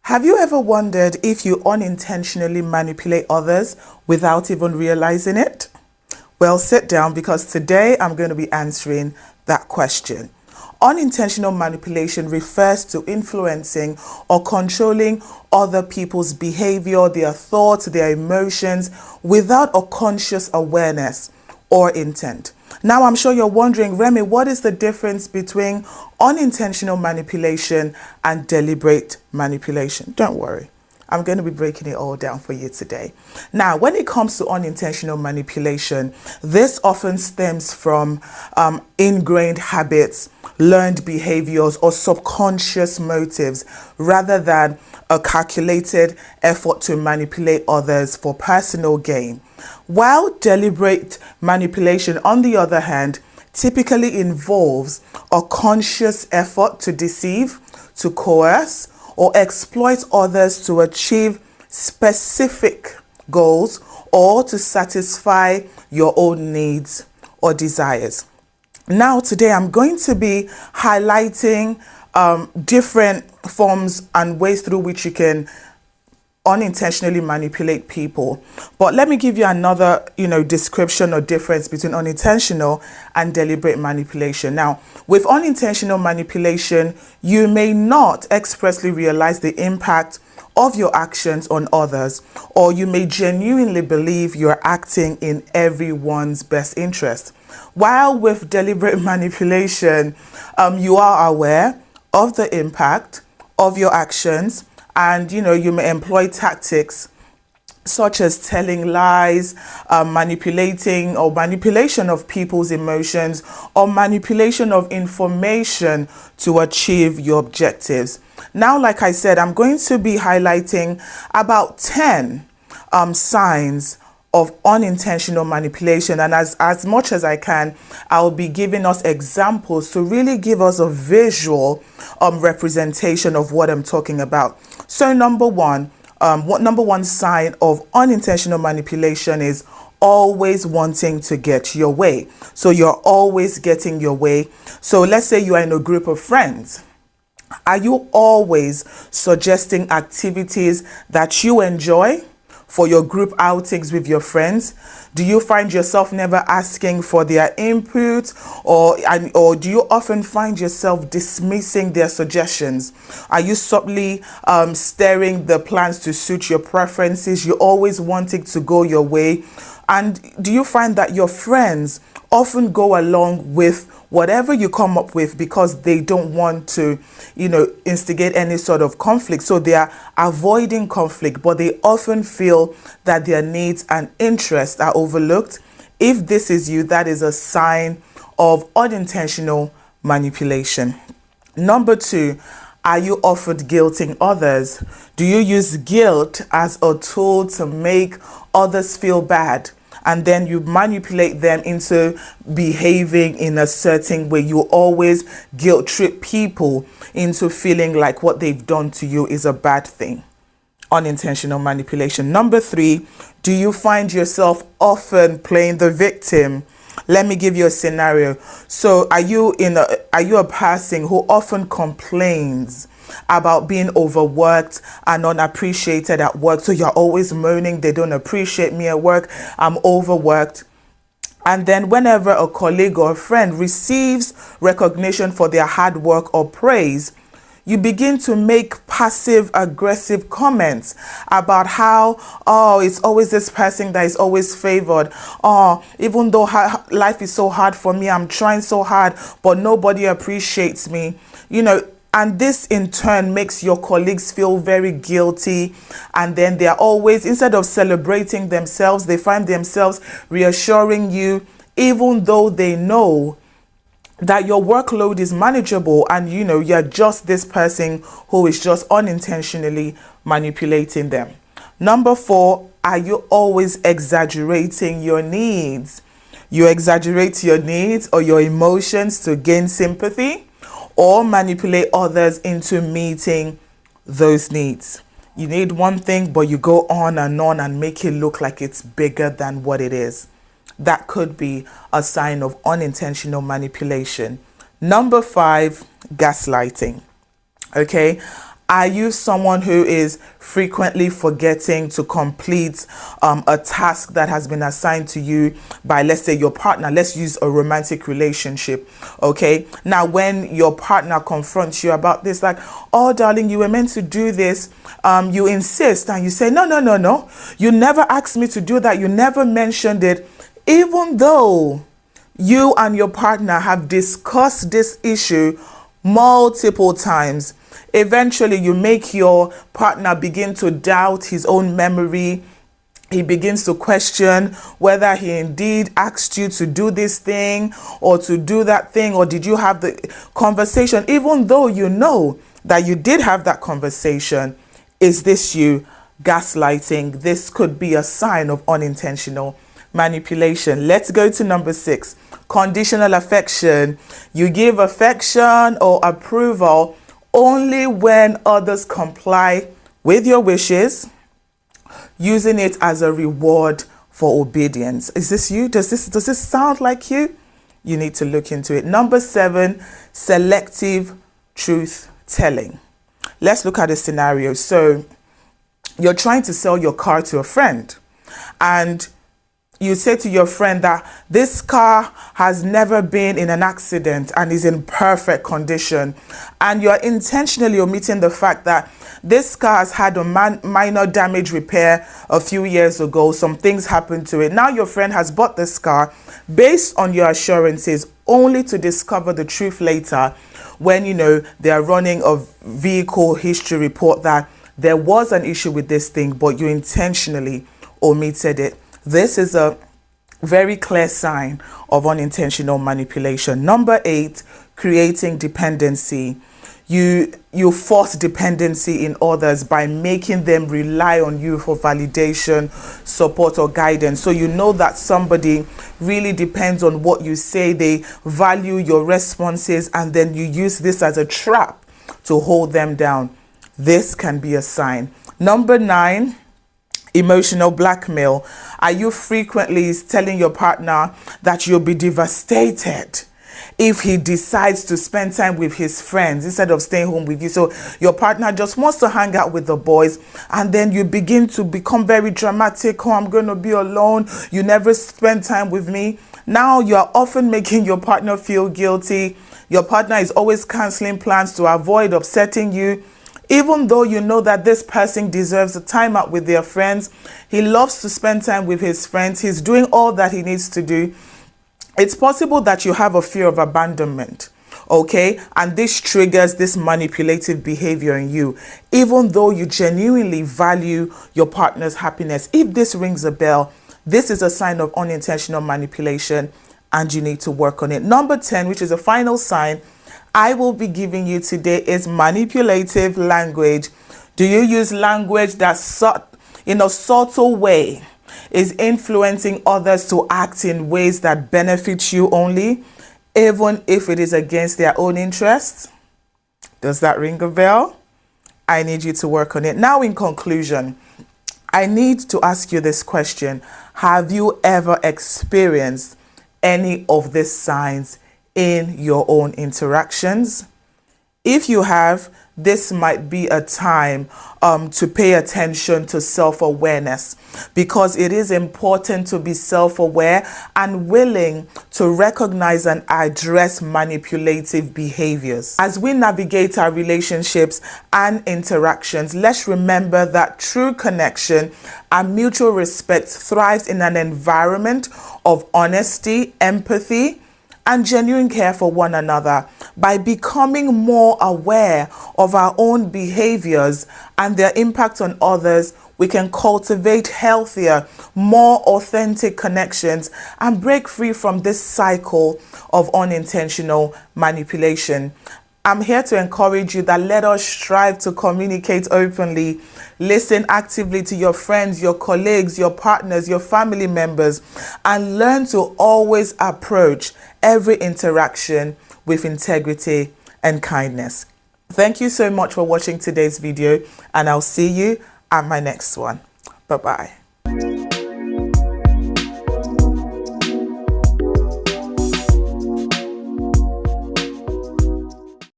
Have you ever wondered if you unintentionally manipulate others without even realizing it? Well, sit down because today I'm going to be answering that question. Unintentional manipulation refers to influencing or controlling other people's behavior, their thoughts, their emotions without a conscious awareness or intent. Now, I'm sure you're wondering, Remy, what is the difference between unintentional manipulation and deliberate manipulation? Don't worry. I'm going to be breaking it all down for you today. Now, when it comes to unintentional manipulation, this often stems from ingrained habits, learned behaviors, or subconscious motives, rather than a calculated effort to manipulate others for personal gain. While deliberate manipulation, on the other hand, typically involves a conscious effort to deceive, to coerce, or exploit others to achieve specific goals or to satisfy your own needs or desires. Now, today I'm going to be highlighting different forms and ways through which you can unintentionally manipulate people. But let me give you another, description or difference between unintentional and deliberate manipulation. Now, with unintentional manipulation, you may not expressly realize the impact of your actions on others, or you may genuinely believe you're acting in everyone's best interest. While with deliberate manipulation, you are aware of the impact of your actions, and you may employ tactics such as telling lies, manipulation of people's emotions, or manipulation of information to achieve your objectives. Now, like I said, I'm going to be highlighting about 10 signs of unintentional manipulation, and as much as I can, I'll be giving us examples to really give us a visual representation of what I'm talking about. So number one sign of unintentional manipulation is always wanting to get your way. So you're always getting your way. So let's say you are in a group of friends. Are you always suggesting activities that you enjoy for your group outings with your friends? Do you find yourself never asking for their input, or do you often find yourself dismissing their suggestions? Are you subtly steering the plans to suit your preferences? You're always wanting to go your way. And do you find that your friends often go along with whatever you come up with because they don't want to, instigate any sort of conflict? So they are avoiding conflict, but they often feel that their needs and interests are overlooked. If this is you, that is a sign of unintentional manipulation. Number two, are you often guilting others? Do you use guilt as a tool to make others feel bad, and then you manipulate them into behaving in a certain way? You always guilt trip people into feeling like what they've done to you is a bad thing. Unintentional manipulation. Number three, do you find yourself often playing the victim? Let me give you a scenario. So are you a person who often complains about being overworked and unappreciated at work? So you're always moaning, they don't appreciate me at work, I'm overworked. And then whenever a colleague or a friend receives recognition for their hard work or praise, you begin to make passive aggressive comments about how, it's always this person that is always favored. Even though life is so hard for me, I'm trying so hard, but nobody appreciates me. And this in turn makes your colleagues feel very guilty. And then they are always, instead of celebrating themselves, they find themselves reassuring you, even though they know that your workload is manageable and you're just this person who is just unintentionally manipulating them. Number four, are you always exaggerating your needs? You exaggerate your needs or your emotions to gain sympathy, or manipulate others into meeting those needs. You need one thing, but you go on and make it look like it's bigger than what it is. That could be a sign of unintentional manipulation. Number five, gaslighting. Okay. Are you someone who is frequently forgetting to complete a task that has been assigned to you by, let's say, your partner? Let's use a romantic relationship, okay? Now, when your partner confronts you about this, like, oh, darling, you were meant to do this, you insist and you say, no, no, no, no. You never asked me to do that. You never mentioned it, even though you and your partner have discussed this issue multiple times. Eventually, you make your partner begin to doubt his own memory. He begins to question whether he indeed asked you to do this thing or to do that thing, or did you have the conversation, even though you know that you did have that conversation. Is this you gaslighting? This could be a sign of unintentional manipulation. Let's go to number 6. Conditional affection. You give affection or approval only when others comply with your wishes, using it as a reward for obedience. Is this you? Does this sound like you? You need to look into it. Number 7, selective truth telling. Let's look at a scenario. So you're trying to sell your car to a friend, and you say to your friend that this car has never been in an accident and is in perfect condition. And you're intentionally omitting the fact that this car has had a minor damage repair a few years ago. Some things happened to it. Now your friend has bought this car based on your assurances, only to discover the truth later when, you know, they are running a vehicle history report that there was an issue with this thing, but you intentionally omitted it. This is a very clear sign of unintentional manipulation. Number 8, creating dependency. You force dependency in others by making them rely on you for validation, support, or guidance. So you know that somebody really depends on what you say, they value your responses, and then you use this as a trap to hold them down. This can be a sign. Number 9, emotional blackmail. Are you frequently telling your partner that you'll be devastated if he decides to spend time with his friends instead of staying home with you? So your partner just wants to hang out with the boys, and then you begin to become very dramatic. Oh, I'm going to be alone. You never spend time with me. Now you are often making your partner feel guilty. Your partner is always canceling plans to avoid upsetting you, even though you know that this person deserves a time out with their friends. He loves to spend time with his friends. He's doing all that he needs to do. It's possible that you have a fear of abandonment, okay? And this triggers this manipulative behavior in you, even though you genuinely value your partner's happiness. If this rings a bell, this is a sign of unintentional manipulation, and you need to work on it. Number 10, which is a final sign I will be giving you today, is manipulative language. Do you use language that in a subtle way is influencing others to act in ways that benefit you only, even if it is against their own interests? Does that ring a bell? I need you to work on it. Now, in conclusion, I need to ask you this question. Have you ever experienced any of these signs in your own interactions? If you have, this might be a time to pay attention to self-awareness, because it is important to be self-aware and willing to recognize and address manipulative behaviors. As we navigate our relationships and interactions, let's remember that true connection and mutual respect thrives in an environment of honesty, empathy, and genuine care for one another. By becoming more aware of our own behaviors and their impact on others, we can cultivate healthier, more authentic connections and break free from this cycle of unintentional manipulation. I'm here to encourage you that let us strive to communicate openly, listen actively to your friends, your colleagues, your partners, your family members, and learn to always approach every interaction with integrity and kindness. Thank you so much for watching today's video, and I'll see you at my next one. Bye-bye.